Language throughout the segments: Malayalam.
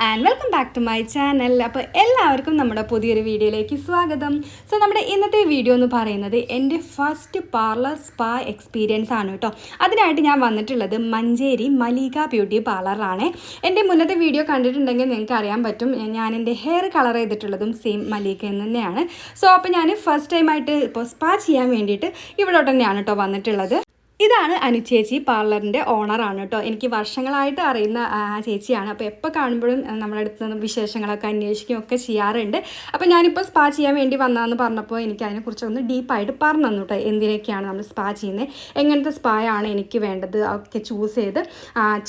And welcome back to my channel. അപ്പോൾ എല്ലാവർക്കും നമ്മുടെ പുതിയൊരു വീഡിയോയിലേക്ക് സ്വാഗതം. സോ നമ്മുടെ ഇന്നത്തെ വീഡിയോ എന്ന് പറയുന്നത് എൻ്റെ ഫസ്റ്റ് പാർലർ സ്പാ എക്സ്പീരിയൻസ് ആണ് കേട്ടോ. അതിനായിട്ട് ഞാൻ വന്നിട്ടുള്ളത് മഞ്ചേരി മലീക ബ്യൂട്ടി പാർലറിലാണ്. എൻ്റെ മുന്നത്തെ വീഡിയോ കണ്ടിട്ടുണ്ടെങ്കിൽ നിങ്ങൾക്ക് അറിയാൻ പറ്റും, ഞാൻ എൻ്റെ ഹെയർ കളർ ചെയ്തിട്ടുള്ളതും സെയിം മലീക എന്ന് തന്നെയാണ്. സോ അപ്പോൾ ഞാൻ ഫസ്റ്റ് ടൈമായിട്ട് ഇപ്പോൾ സ്പാ ചെയ്യാൻ വേണ്ടിയിട്ട് ഇവിടെ തന്നെയാണ് കേട്ടോ വന്നിട്ടുള്ളത്. ഇതാണ് അനുചേച്ചി, പാർലറിൻ്റെ ഓണറാണ് കേട്ടോ. എനിക്ക് വർഷങ്ങളായിട്ട് അറിയുന്ന ചേച്ചിയാണ്. അപ്പോൾ എപ്പോൾ കാണുമ്പോഴും നമ്മുടെ അടുത്ത് നിന്ന് വിശേഷങ്ങളൊക്കെ അന്വേഷിക്കുകയൊക്കെ ചെയ്യാറുണ്ട്. അപ്പോൾ ഞാനിപ്പോൾ സ്പാ ചെയ്യാൻ വേണ്ടി വന്നതെന്ന് പറഞ്ഞപ്പോൾ എനിക്ക് അതിനെക്കുറിച്ചൊന്ന് ഡീപ്പായിട്ട് പറഞ്ഞു തന്നു കേട്ടോ. എന്തിനൊക്കെയാണ് നമ്മൾ സ്പാ ചെയ്യുന്നത്, എങ്ങനത്തെ സ്പാ ആണ് എനിക്ക് വേണ്ടത്, ഒക്കെ ചൂസ്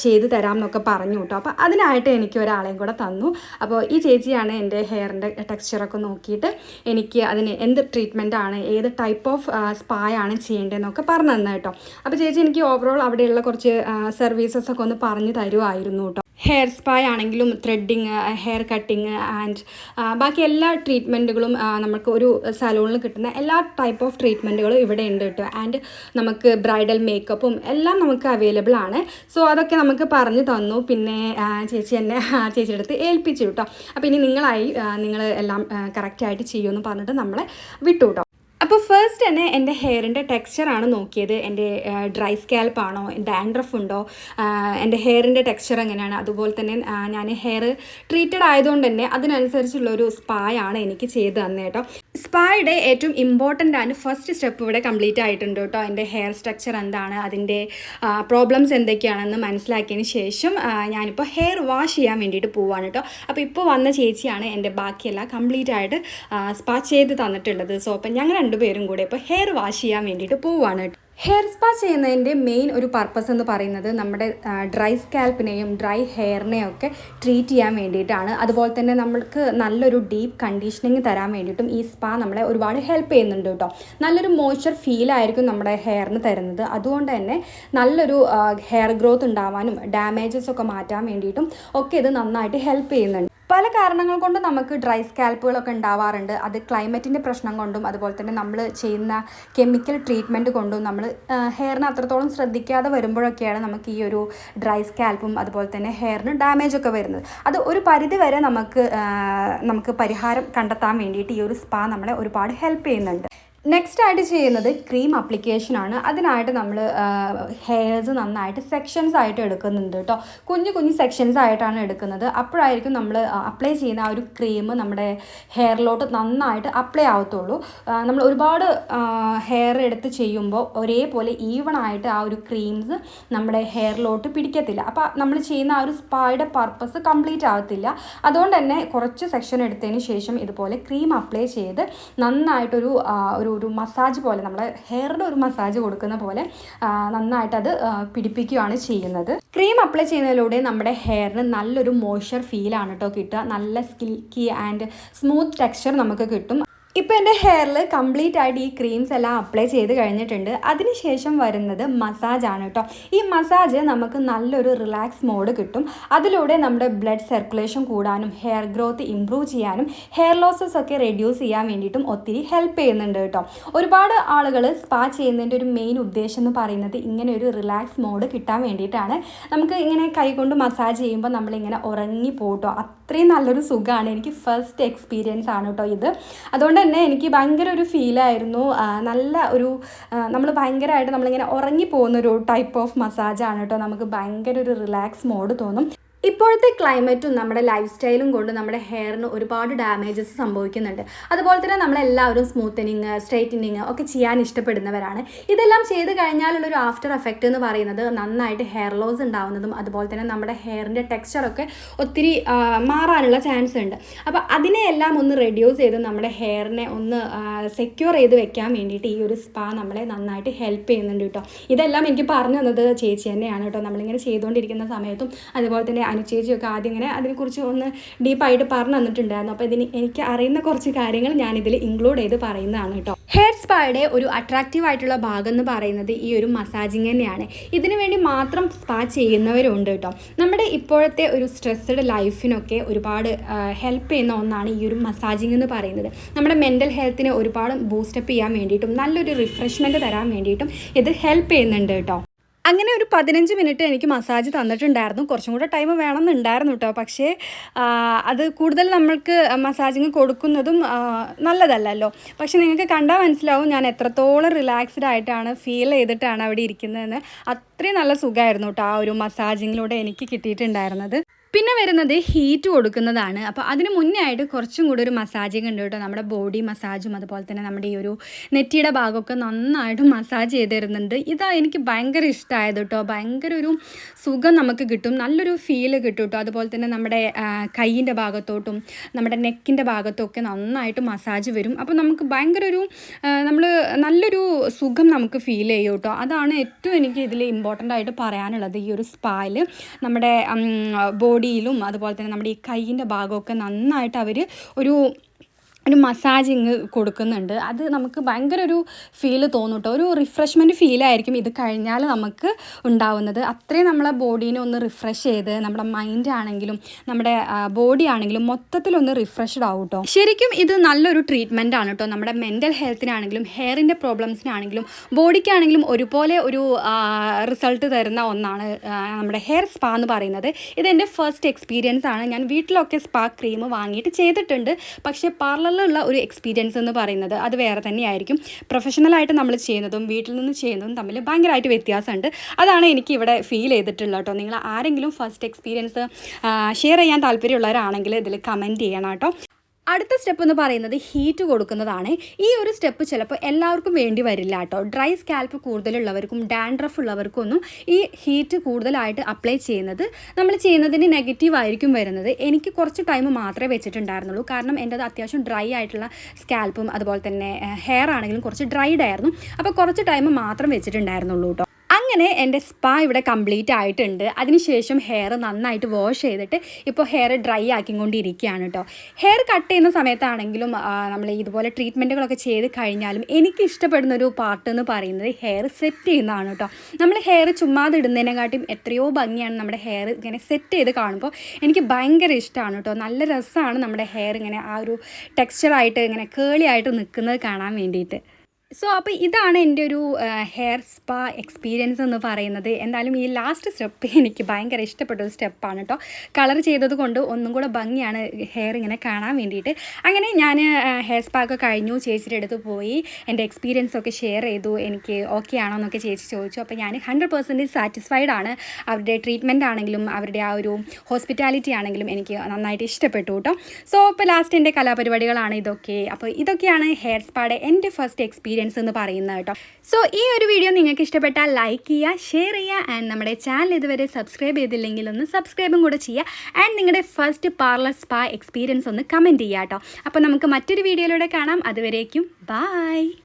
ചെയ്ത് തരാം എന്നൊക്കെ പറഞ്ഞു കേട്ടോ. അപ്പോൾ അതിനായിട്ട് എനിക്ക് ഒരാളെയും കൂടെ തന്നു. അപ്പോൾ ഈ ചേച്ചിയാണ് എൻ്റെ ഹെയറിൻ്റെ ടെക്സ്ചറൊക്കെ നോക്കിയിട്ട് എനിക്ക് അതിന് എന്ത് ട്രീറ്റ്മെൻറ്റാണ്, ഏത് ടൈപ്പ് ഓഫ് സ്പാ ആണ് ചെയ്യേണ്ടതെന്നൊക്കെ പറഞ്ഞു തന്നെ കേട്ടോ. അപ്പോൾ ചേച്ചി എനിക്ക് ഓവറോൾ അവിടെയുള്ള കുറച്ച് സർവീസസ് ഒക്കെ ഒന്ന് പറഞ്ഞു തരുമായിരുന്നു കേട്ടോ. ഹെയർ സ്പാ ആണെങ്കിലും ത്രെഡിങ്, ഹെയർ കട്ടിങ് ആൻഡ് ബാക്കി എല്ലാ ട്രീറ്റ്മെൻറ്റുകളും നമുക്ക് ഒരു സലൂണിൽ കിട്ടുന്ന എല്ലാ ടൈപ്പ് ഓഫ് ട്രീറ്റ്മെൻറ്റുകളും ഇവിടെ ഉണ്ട് കേട്ടോ. ആൻഡ് നമുക്ക് ബ്രൈഡൽ മേക്കപ്പും എല്ലാം നമുക്ക് അവൈലബിൾ ആണ്. സോ അതൊക്കെ നമുക്ക് പറഞ്ഞു തന്നു. പിന്നെ ചേച്ചി എന്നെ ചേച്ചിയുടെ അടുത്ത് ഏൽപ്പിച്ചു കേട്ടോ. അപ്പോൾ ഇനി നിങ്ങൾ എല്ലാം കറക്റ്റായിട്ട് ചെയ്യുമെന്ന് പറഞ്ഞിട്ട് നമ്മളെ വിട്ടു കേട്ടോ. അപ്പോൾ ഫസ്റ്റ് തന്നെ എൻ്റെ ഹെയറിൻ്റെ ടെക്സ്ചറാണ് നോക്കിയത്. എൻ്റെ ഡ്രൈ സ്കാൽപ്പാണോ, ഡാൻഡ്രഫ് ഉണ്ടോ, എൻ്റെ ഹെയറിൻ്റെ ടെക്സ്ചർ എങ്ങനെയാണ്, അതുപോലെ തന്നെ ഞാൻ ഹെയർ ട്രീറ്റഡ് ആയതുകൊണ്ട് തന്നെ അതിനനുസരിച്ചുള്ളൊരു സ്പായാണ് എനിക്ക് ചെയ്ത് തന്നെ കേട്ടോ. സ്പായുടെ ഏറ്റവും ഇമ്പോർട്ടൻ്റ് ആണ് ഫസ്റ്റ് സ്റ്റെപ്പ് ഇവിടെ കംപ്ലീറ്റ് ആയിട്ടുണ്ട് കേട്ടോ. എൻ്റെ ഹെയർ സ്ട്രക്ചർ എന്താണ്, അതിൻ്റെ പ്രോബ്ലംസ് എന്തൊക്കെയാണെന്ന് മനസ്സിലാക്കിയതിന് ശേഷം ഞാനിപ്പോൾ ഹെയർ വാഷ് ചെയ്യാൻ വേണ്ടിയിട്ട് പോവാണ് കേട്ടോ. അപ്പോൾ ഇപ്പോൾ വന്ന ചേച്ചിയാണ് എൻ്റെ ബാക്കിയെല്ലാം കംപ്ലീറ്റ് ആയിട്ട് സ്പാ ചെയ്ത് തന്നിട്ടുള്ളത്. സോ അപ്പം ഞങ്ങൾ രണ്ടുപേരും കൂടെ ഇപ്പോൾ ഹെയർ വാഷ് ചെയ്യാൻ വേണ്ടിയിട്ട് പോവുകയാണ്. ഹെയർ സ്പാ ചെയ്യുന്നതിൻ്റെ മെയിൻ ഒരു പർപ്പസ് എന്ന് പറയുന്നത് നമ്മുടെ ഡ്രൈ സ്കാൽപ്പിനെയും ഡ്രൈ ഹെയറിനെയും ഒക്കെ ട്രീറ്റ് ചെയ്യാൻ വേണ്ടിയിട്ടാണ്. അതുപോലെ തന്നെ നമ്മൾക്ക് നല്ലൊരു ഡീപ്പ് കണ്ടീഷനിങ് തരാൻ വേണ്ടിയിട്ടും ഈ സ്പാ നമ്മളെ ഒരുപാട് ഹെൽപ്പ് ചെയ്യുന്നുണ്ട് കേട്ടോ. നല്ലൊരു മോയ്സ്ചർ ഫീലായിരിക്കും നമ്മുടെ ഹെയറിന് തരുന്നത്. അതുകൊണ്ട് തന്നെ നല്ലൊരു ഹെയർ ഗ്രോത്ത് ഉണ്ടാവാനും ഡാമേജസ് ഒക്കെ മാറ്റാൻ വേണ്ടിയിട്ടും ഒക്കെ ഇത് നന്നായിട്ട് ഹെൽപ്പ് ചെയ്യുന്നുണ്ട്. പല കാരണങ്ങൾ കൊണ്ട് നമുക്ക് ഡ്രൈ സ്കാൽപ്പുകളൊക്കെ ഉണ്ടാവാറുണ്ട്. അത് ക്ലൈമറ്റിൻ്റെ പ്രശ്നം കൊണ്ടും അതുപോലെ തന്നെ നമ്മൾ ചെയ്യുന്ന കെമിക്കൽ ട്രീറ്റ്മെൻറ്റ് കൊണ്ടും നമ്മൾ ഹെയറിന് അത്രത്തോളം ശ്രദ്ധിക്കാതെ വരുമ്പോഴൊക്കെയാണ് നമുക്ക് ഈ ഒരു ഡ്രൈ സ്കാൽപ്പും അതുപോലെ തന്നെ ഹെയറിന് ഡാമേജ് ഒക്കെ വരുന്നത്. അത് ഒരു പരിധി വരെ നമുക്ക് പരിഹാരം കണ്ടെത്താൻ വേണ്ടിയിട്ട് ഈ ഒരു സ്പാ നമ്മളെ ഒരുപാട് ഹെൽപ്പ് ചെയ്യുന്നുണ്ട്. നെക്സ്റ്റ് ആയിട്ട് ചെയ്യുന്നത് ക്രീം അപ്ലിക്കേഷനാണ്. അതിനായിട്ട് നമ്മൾ ഹെയർസ് നന്നായിട്ട് സെക്ഷൻസ് ആയിട്ട് എടുക്കുന്നുണ്ട് കേട്ടോ. കുഞ്ഞു സെക്ഷൻസ് ആയിട്ടാണ് എടുക്കുന്നത്. അപ്പോഴായിരിക്കും നമ്മൾ അപ്ലൈ ചെയ്യുന്ന ആ ഒരു ക്രീം നമ്മുടെ ഹെയറിലോട്ട് നന്നായിട്ട് അപ്ലൈ ആവത്തുള്ളൂ. നമ്മൾ ഒരുപാട് ഹെയർ എടുത്ത് ചെയ്യുമ്പോൾ ഒരേപോലെ ഈവൺ ആയിട്ട് ആ ഒരു ക്രീംസ് നമ്മുടെ ഹെയറിലോട്ട് പിടിക്കത്തില്ല. അപ്പോൾ നമ്മൾ ചെയ്യുന്ന ആ ഒരു സ്പായുടെ പർപ്പസ് കംപ്ലീറ്റ് ആവത്തില്ല. അതുകൊണ്ട് തന്നെ കുറച്ച് സെക്ഷൻ എടുത്തതിന് ശേഷം ഇതുപോലെ ക്രീം അപ്ലൈ ചെയ്ത് നന്നായിട്ടൊരു ഒരു മസാജ് പോലെ, നമ്മളെ ഹെയറിന് ഒരു മസാജ് കൊടുക്കുന്ന പോലെ നന്നായിട്ട് അത് പിടിപ്പിക്കുകയാണ് ചെയ്യുന്നത്. ക്രീം അപ്ലൈ ചെയ്യുന്നതിലൂടെ നമ്മുടെ ഹെയറിന് നല്ലൊരു മോയ്സ്ചർ ഫീലാണ് കേട്ടോ കിട്ടുക. നല്ല സിൽക്കി ആൻഡ് സ്മൂത്ത് ടെക്സ്ചർ നമുക്ക് കിട്ടും. ഇപ്പോൾ എൻ്റെ ഹെയറിൽ കംപ്ലീറ്റ് ആയിട്ട് ഈ ക്രീംസ് എല്ലാം അപ്ലൈ ചെയ്ത് കഴിഞ്ഞിട്ടുണ്ട്. അതിനുശേഷം വരുന്നത് മസാജാണ് കേട്ടോ. ഈ മസാജ് നമുക്ക് നല്ലൊരു റിലാക്സ് മോഡ് കിട്ടും. അതിലൂടെ നമ്മുടെ ബ്ലഡ് സർക്കുലേഷൻ കൂടാനും ഹെയർ ഗ്രോത്ത് ഇമ്പ്രൂവ് ചെയ്യാനും ഹെയർ ലോസസ് ഒക്കെ റെഡ്യൂസ് ചെയ്യാൻ വേണ്ടിയിട്ടും ഒത്തിരി ഹെൽപ്പ് ചെയ്യുന്നുണ്ട് കേട്ടോ. ഒരുപാട് ആളുകൾ സ്പാ ചെയ്യുന്നതിൻ്റെ ഒരു മെയിൻ ഉദ്ദേശം എന്ന് പറയുന്നത് ഇങ്ങനെ ഒരു റിലാക്സ് മോഡ് കിട്ടാൻ വേണ്ടിയിട്ടാണ്. നമുക്ക് ഇങ്ങനെ കൈകൊണ്ട് മസാജ് ചെയ്യുമ്പോൾ നമ്മളിങ്ങനെ ഉറങ്ങി പോട്ടോ. അത്രയും നല്ലൊരു സുഖമാണ്. എനിക്ക് ഫസ്റ്റ് എക്സ്പീരിയൻസ് ആണ് കേട്ടോ ഇത്. അതുകൊണ്ട് തന്നെ എനിക്ക് ഭയങ്കര ഒരു ഫീലായിരുന്നു. നല്ല ഒരു ഭയങ്കരമായിട്ട് നമ്മളിങ്ങനെ ഉറങ്ങിപ്പോകുന്നൊരു ടൈപ്പ് ഓഫ് മസാജാണ് കേട്ടോ. നമുക്ക് ഭയങ്കര ഒരു റിലാക്സ് മോഡ് തോന്നും. ഇപ്പോഴത്തെ ക്ലൈമറ്റും നമ്മുടെ ലൈഫ് സ്റ്റൈലും കൊണ്ട് നമ്മുടെ ഹെയറിന് ഒരുപാട് ഡാമേജസ് സംഭവിക്കുന്നുണ്ട്. അതുപോലെ തന്നെ നമ്മളെല്ലാവരും സ്മൂത്തനിങ്, സ്ട്രെയിറ്റനിങ് ഒക്കെ ചെയ്യാൻ ഇഷ്ടപ്പെടുന്നവരാണ്. ഇതെല്ലാം ചെയ്ത് കഴിഞ്ഞാലുള്ളൊരു ആഫ്റ്റർ എഫക്റ്റ് എന്ന് പറയുന്നത് നന്നായിട്ട് ഹെയർ ലോസ് ഉണ്ടാവുന്നതും അതുപോലെ തന്നെ നമ്മുടെ ഹെയറിൻ്റെ ടെക്സ്ചറൊക്കെ ഒത്തിരി മാറാനുള്ള ചാൻസ് ഉണ്ട്. അപ്പോൾ അതിനെയെല്ലാം ഒന്ന് റെഡ്യൂസ് ചെയ്ത് നമ്മുടെ ഹെയറിനെ ഒന്ന് സെക്യൂർ ചെയ്ത് വെക്കാൻ വേണ്ടിയിട്ട് ഈ ഒരു സ്പാ നമ്മളെ നന്നായിട്ട് ഹെൽപ്പ് ചെയ്യുന്നുണ്ട് കേട്ടോ. ഇതെല്ലാം എനിക്ക് പറഞ്ഞു തന്നത് ചേച്ചി തന്നെയാണ് കേട്ടോ. നമ്മളിങ്ങനെ ചെയ്തുകൊണ്ടിരിക്കുന്ന സമയത്തും അതുപോലെ തന്നെ അനുചേച്ചിയൊക്കെ ആദ്യം ഇങ്ങനെ അതിനെക്കുറിച്ച് ഒന്ന് ഡീപ്പായിട്ട് പറഞ്ഞു തന്നിട്ടുണ്ടായിരുന്നു. അപ്പോൾ എനിക്ക് അറിയുന്ന കുറച്ച് കാര്യങ്ങൾ ഞാനിതിൽ ഇൻക്ലൂഡ് ചെയ്ത് പറയുന്നതാണ് കേട്ടോ. ഹെയർ സ്പായുടെ ഒരു അട്രാക്റ്റീവ് ആയിട്ടുള്ള ഭാഗം എന്ന് പറയുന്നത് ഈ ഒരു മസാജിങ് തന്നെയാണ്. ഇതിനു വേണ്ടി മാത്രം സ്പാ ചെയ്യുന്നവരുണ്ട് കേട്ടോ. നമ്മുടെ ഇപ്പോഴത്തെ ഒരു സ്ട്രെസ്ഡ് ലൈഫിനൊക്കെ ഒരുപാട് ഹെൽപ്പ് ചെയ്യുന്ന ഒന്നാണ് ഈ ഒരു മസാജിങ് എന്ന് പറയുന്നത്. നമ്മുടെ മെൻ്റൽ ഹെൽത്തിനെ ഒരുപാട് ബൂസ്റ്റപ്പ് ചെയ്യാൻ വേണ്ടിയിട്ടും നല്ലൊരു റിഫ്രഷ്മെൻറ്റ് തരാൻ വേണ്ടിയിട്ടും ഇത് ഹെൽപ്പ് ചെയ്യുന്നുണ്ട് കേട്ടോ. അങ്ങനെ ഒരു 15 മിനിറ്റ് എനിക്ക് മസാജ് തന്നിട്ടുണ്ടായിരുന്നു. കുറച്ചും കൂടെ ടൈം വേണമെന്നുണ്ടായിരുന്നു കേട്ടോ. പക്ഷേ അത് കൂടുതൽ നമ്മൾക്ക് മസാജിങ് കൊടുക്കുന്നതും നല്ലതല്ലല്ലോ. പക്ഷെ നിങ്ങൾക്ക് കണ്ടാൽ മനസ്സിലാവും ഞാൻ എത്രത്തോളം റിലാക്സ്ഡ് ആയിട്ടാണ് ഫീൽ ചെയ്തിട്ടാണ് അവിടെ ഇരിക്കുന്നതെന്ന്. അത്രയും നല്ല സുഖമായിരുന്നു കേട്ടോ ആ ഒരു മസാജിങ്ങിലൂടെ എനിക്ക് കിട്ടിയിട്ടുണ്ടായിരുന്നത്. പിന്നെ വരുന്നത് ഹീറ്റ് കൊടുക്കുന്നതാണ്. അപ്പോൾ അതിന് മുന്നേ ആയിട്ട് കുറച്ചും കൂടി ഒരു മസാജിങ് ഉണ്ട് കേട്ടോ. നമ്മുടെ ബോഡി മസാജും അതുപോലെ തന്നെ നമ്മുടെ ഈ ഒരു നെറ്റിയുടെ ഭാഗമൊക്കെ നന്നായിട്ട് മസാജ് ചെയ്ത് തരുന്നുണ്ട്. ഇതാ എനിക്ക് ഭയങ്കര ഇഷ്ടമായത് കേട്ടോ. ഭയങ്കര ഒരു സുഖം നമുക്ക് കിട്ടും, നല്ലൊരു ഫീല് കിട്ടും കേട്ടോ. അതുപോലെ തന്നെ നമ്മുടെ കൈയിൻ്റെ ഭാഗത്തോട്ടും നമ്മുടെ നെക്കിൻ്റെ ഭാഗത്തും ഒക്കെ നന്നായിട്ട് മസാജ് വരും. അപ്പോൾ നമുക്ക് ഭയങ്കര ഒരു നല്ലൊരു സുഖം നമുക്ക് ഫീൽ ചെയ്യും കേട്ടോ. അതാണ് ഏറ്റവും എനിക്ക് ഇതിൽ ഇമ്പോർട്ടൻ്റ് ആയിട്ട് പറയാനുള്ളത്. ഈ ഒരു സ്പായിൽ നമ്മുടെ ബോഡിയിലും അതുപോലെ തന്നെ നമ്മുടെ ഈ കൈയിൻ്റെ ഭാഗമൊക്കെ നന്നായിട്ട് അവർ ഒരു മസാജിങ് കൊടുക്കുന്നുണ്ട്. അത് നമുക്ക് ഭയങ്കര ഒരു ഫീല് തോന്നും കേട്ടോ. ഒരു റിഫ്രഷ്മെൻറ്റ് ഫീലായിരിക്കും ഇത് കഴിഞ്ഞാൽ നമുക്ക് ഉണ്ടാവുന്നത്. അത്രയും നമ്മളെ ബോഡീനെ ഒന്ന് റിഫ്രഷ് ചെയ്ത് നമ്മുടെ മൈൻഡ് ആണെങ്കിലും നമ്മുടെ ബോഡി ആണെങ്കിലും മൊത്തത്തിലൊന്ന് റിഫ്രഷ്ഡ് ആവും കേട്ടോ. ശരിക്കും ഇത് നല്ലൊരു ട്രീറ്റ്മെൻ്റ് ആണ് കേട്ടോ. നമ്മുടെ മെൻ്റൽ ഹെൽത്തിനാണെങ്കിലും ഹെയറിൻ്റെ പ്രോബ്ലംസിനാണെങ്കിലും ബോഡിക്കാണെങ്കിലും ഒരുപോലെ ഒരു റിസൾട്ട് തരുന്ന ഒന്നാണ് നമ്മുടെ ഹെയർ സ്പാ എന്ന് പറയുന്നത്. ഇതെൻ്റെ ഫസ്റ്റ് എക്സ്പീരിയൻസ് ആണ്. ഞാൻ വീട്ടിലൊക്കെ സ്പാ ക്രീം വാങ്ങിയിട്ട് ചെയ്തിട്ടുണ്ട്. പക്ഷേ പാർലറിലുള്ള ഒരു എക്സ്പീരിയൻസ് എന്ന് പറയുന്നത് അത് വേറെ തന്നെയായിരിക്കും. പ്രൊഫഷണലായിട്ട് നമ്മൾ ചെയ്യുന്നതും വീട്ടിൽ നിന്ന് ചെയ്യുന്നതും തമ്മിൽ ഭയങ്കരമായിട്ട് വ്യത്യാസമുണ്ട്. അതാണ് എനിക്ക് ഇവിടെ ഫീൽ ചെയ്തിട്ടുള്ളത് കേട്ടോ. നിങ്ങൾ ആരെങ്കിലും ഫസ്റ്റ് എക്സ്പീരിയൻസ് ഷെയർ ചെയ്യാൻ താല്പര്യമുള്ളവരാണെങ്കിൽ ഇതിൽ കമൻറ്റ് ചെയ്യണം കേട്ടോ. അടുത്ത സ്റ്റെപ്പ് എന്ന് പറയുന്നത് ഹീറ്റ് കൊടുക്കുന്നതാണ്. ഈ ഒരു സ്റ്റെപ്പ് ചിലപ്പോൾ എല്ലാവർക്കും വേണ്ടി വരില്ല കേട്ടോ. ഡ്രൈ സ്കാൽപ്പ് കൂടുതലുള്ളവർക്കും ഡാൻഡ്രഫ് ഉള്ളവർക്കും ഒന്നും ഈ ഹീറ്റ് കൂടുതലായിട്ട് അപ്ലൈ ചെയ്യുന്നത് നമ്മൾ ചെയ്യുന്നതിന് നെഗറ്റീവ് ആയിരിക്കും വരുന്നത്. എനിക്ക് കുറച്ച് ടൈം മാത്രമേ വെച്ചിട്ടുണ്ടായിരുന്നുള്ളൂ. കാരണം എൻ്റെത് അത്യാവശ്യം ഡ്രൈ ആയിട്ടുള്ള സ്കാൽപ്പും അതുപോലെ തന്നെ ഹെയർ ആണെങ്കിലും കുറച്ച് ഡ്രൈഡ് ആയിരുന്നു. അപ്പോൾ കുറച്ച് ടൈം മാത്രം വെച്ചിട്ടുണ്ടായിരുന്നുള്ളൂ കേട്ടോ. അങ്ങനെ എൻ്റെ സ്പാ ഇവിടെ കംപ്ലീറ്റ് ആയിട്ടുണ്ട്. അതിനുശേഷം ഹെയർ നന്നായിട്ട് വാഷ് ചെയ്തിട്ട് ഇപ്പോൾ ഹെയർ ഡ്രൈ ആക്കിക്കൊണ്ടിരിക്കുകയാണ് കേട്ടോ. ഹെയർ കട്ട് ചെയ്യുന്ന സമയത്താണെങ്കിലും നമ്മൾ ഇതുപോലെ ട്രീറ്റ്മെൻറ്റുകളൊക്കെ ചെയ്ത് കഴിഞ്ഞാലും എനിക്ക് ഇഷ്ടപ്പെടുന്ന ഒരു പാർട്ട് എന്ന് പറയുന്നത് ഹെയർ സെറ്റ് ചെയ്യുന്നതാണ് കേട്ടോ. നമ്മൾ ഹെയർ ചുമ്മാതെ ഇടുന്നതിനെക്കാട്ടും എത്രയോ ഭംഗിയാണ് നമ്മുടെ ഹെയർ ഇങ്ങനെ സെറ്റ് ചെയ്ത് കാണുമ്പോൾ. എനിക്ക് ഭയങ്കര ഇഷ്ടമാണ് കേട്ടോ. നല്ല രസമാണ് നമ്മുടെ ഹെയർ ഇങ്ങനെ ആ ഒരു ടെക്സ്ചറായിട്ട് ഇങ്ങനെ കേളി ആയിട്ട് നിൽക്കുന്നത് കാണാൻ വേണ്ടിയിട്ട്. സോ അപ്പോൾ ഇതാണ് എൻ്റെ ഒരു ഹെയർ സ്പാ എക്സ്പീരിയൻസ് എന്ന് പറയുന്നത്. എന്തായാലും ഈ ലാസ്റ്റ് സ്റ്റെപ്പ് എനിക്ക് ഭയങ്കര ഇഷ്ടപ്പെട്ട ഒരു സ്റ്റെപ്പാണ് കേട്ടോ. കളർ ചെയ്തത് കൊണ്ട് ഒന്നും കൂടെ ഭംഗിയാണ് ഹെയർ ഇങ്ങനെ കാണാൻ വേണ്ടിയിട്ട്. അങ്ങനെ ഞാൻ ഹെയർ സ്പാ ഒക്കെ കഴിഞ്ഞു. ചേച്ചിയുടെ അടുത്ത് പോയി എൻ്റെ എക്സ്പീരിയൻസ് ഒക്കെ ഷെയർ ചെയ്തു. എനിക്ക് ഓക്കെ ആണോ എന്നൊക്കെ ചേച്ചി ചോദിച്ചു. അപ്പോൾ ഞാൻ 100% സാറ്റിസ്ഫൈഡ് ആണ്. അവരുടെ ട്രീറ്റ്മെൻറ്റ് ആണെങ്കിലും അവരുടെ ആ ഒരു ഹോസ്പിറ്റാലിറ്റി ആണെങ്കിലും എനിക്ക് നന്നായിട്ട് ഇഷ്ടപ്പെട്ടു കേട്ടോ. സോ ഇപ്പോൾ ലാസ്റ്റ് എൻ്റെ കലാപരിപാടികളാണ് ഇതൊക്കെ. അപ്പോൾ ഇതൊക്കെയാണ് ഹെയർ സ്പായുടെ എൻ്റെ ഫസ്റ്റ് എക്സ്പീരിയൻസ് എന്ന് പറയുന്നത് കേട്ടോ. സോ ഈ ഒരു വീഡിയോ നിങ്ങൾക്ക് ഇഷ്ടപ്പെട്ടാൽ ലൈക്ക് ചെയ്യുക, ഷെയർ ചെയ്യുക. ആൻഡ് നമ്മുടെ ചാനൽ ഇതുവരെ സബ്സ്ക്രൈബ് ചെയ്തില്ലെങ്കിൽ ഒന്ന് സബ്സ്ക്രൈബും കൂടെ ചെയ്യുക. ആൻഡ് നിങ്ങളുടെ ഫസ്റ്റ് പാർലർ സ്പാ എക്സ്പീരിയൻസ് ഒന്ന് കമൻറ്റ് ചെയ്യുക കേട്ടോ. അപ്പോൾ നമുക്ക് മറ്റൊരു വീഡിയോയിലൂടെ കാണാം. അതുവരേക്കും ബൈ.